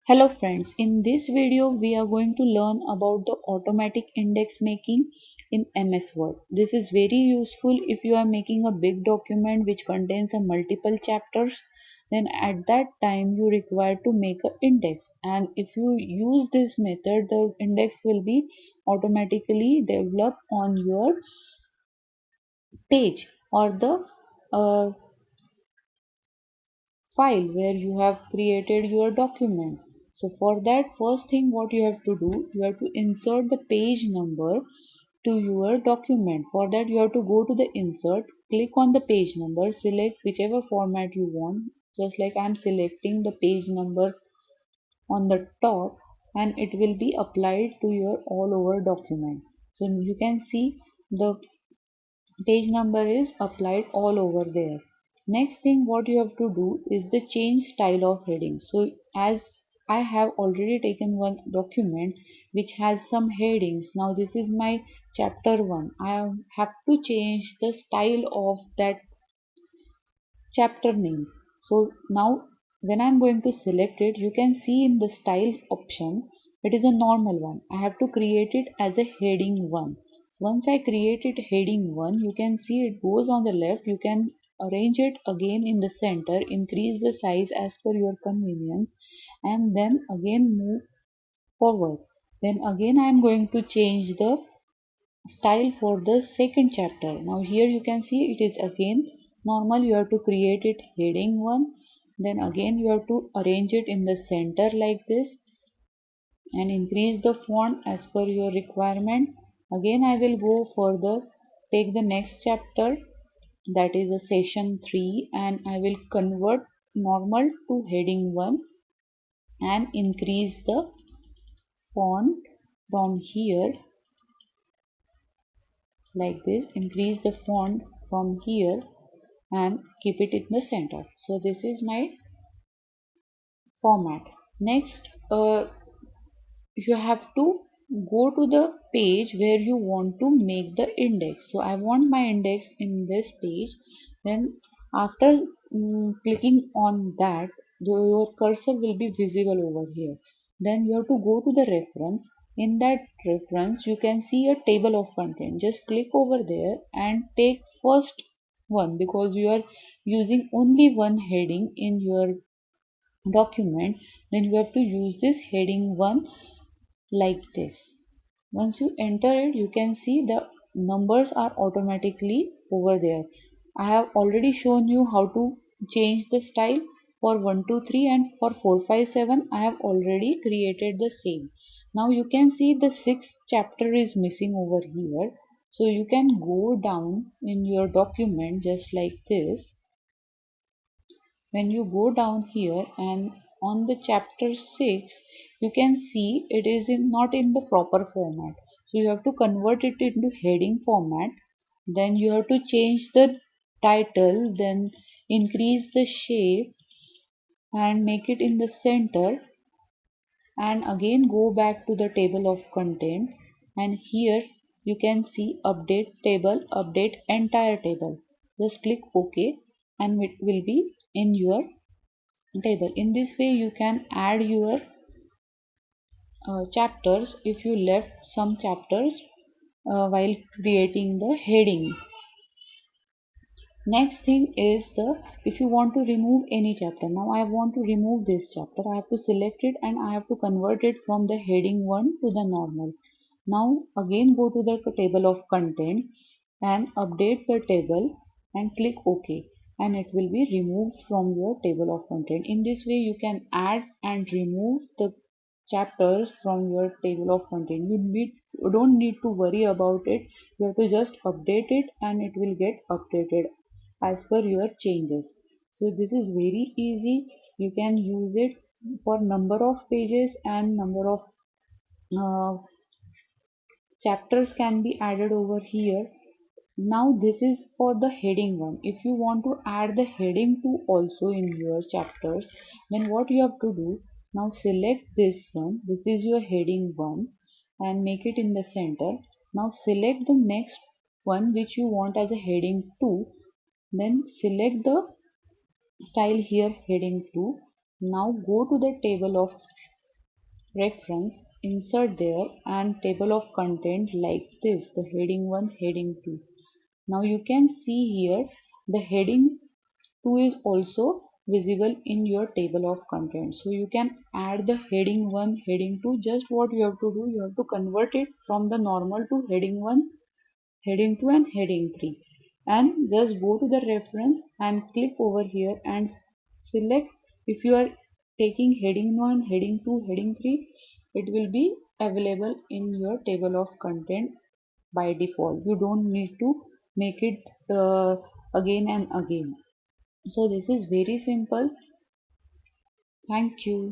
Hello friends, in this video we are going to learn about the automatic index making in MS Word. This is very useful if you are making a big document which contains a multiple chapters. Then at that time you require to make an index, and if you use this method the index will be automatically developed on your page or the uh, file where you have created your document. So for that, first thing what you have to do, you have to insert the page number to your document. For that you have to go to the insert, click on the page number, select whichever format you want. Just like I am selecting the page number on the top, and it will be applied to your all over document. So you can see the page number is applied all over there. Next thing what you have to do is the change style of heading. So as I have already taken one document which has some headings. Now this is my chapter 1. I have to change the style of that chapter name. So now when I'm going to select it, you can see in the style option, it is a normal one. I have to create it as a heading 1. So once I created heading 1, you can see it goes on the left. You can arrange it again in the center, increase the size as per your convenience, and then again move forward. Then again I am going to change the style for the second chapter. Now here you can see it is again normal. You have to create it heading 1, then again you have to arrange it in the center like this and increase the font as per your requirement. Again I will go further, take the next chapter, that is a session 3, and I will convert normal to heading 1 and increase the font from here like this, increase the font from here and keep it in the center. So this is my format. Next, you have to go to the page where you want to make the index. So I want my index in this page. Then after clicking on that, your cursor will be visible over here. Then you have to go to the reference. In that reference you can see a table of content. Just click over there and take first one, because you are using only one heading in your document. Then you have to use this heading 1 like this. Once you enter it, you can see the numbers are automatically over there. I have already shown you how to change the style for 1, 2, 3, and for 4, 5, 7. I have already created the same. Now you can see the sixth chapter is missing over here. So you can go down in your document just like this. When you go down here and on the chapter 6, you can see it is not in the proper format. So you have to convert it into heading format. Then you have to change the title, then increase the shape and make it in the center, and again go back to the table of content, and here you can see update table, update entire table. Just click OK and it will be in your table. In this way you can add your chapters if you left some chapters while creating the heading. Next thing is the, if you want to remove any chapter. Now I want to remove this chapter. I have to select it and I have to convert it from the heading 1 to the normal. Now again go to the table of content and update the table and click OK, and it will be removed from your table of content. In this way you can add and remove the chapters from your table of content. You don't need to worry about it. You have to just update it and it will get updated as per your changes. So this is very easy. You can use it for number of pages, and number of uh, chapters can be added over here. Now this is for the heading 1. If you want to add the heading 2 also in your chapters, then what you have to do, now select this one. This is your heading 1 and make it in the center. Now select the next one which you want as a heading 2. Then select the style here heading 2. Now go to the table of reference, insert there, and table of content like this, the heading 1, heading 2. Now you can see here the heading 2 is also visible in your table of content. So you can add the heading 1, heading 2. Just what you have to do, you have to convert it from the normal to heading 1, heading 2 and heading 3, and just go to the reference and click over here and select. If you are taking heading 1, heading 2, heading 3, it will be available in your table of content by default. You don't need to make it again and again. So this is very simple. Thank you.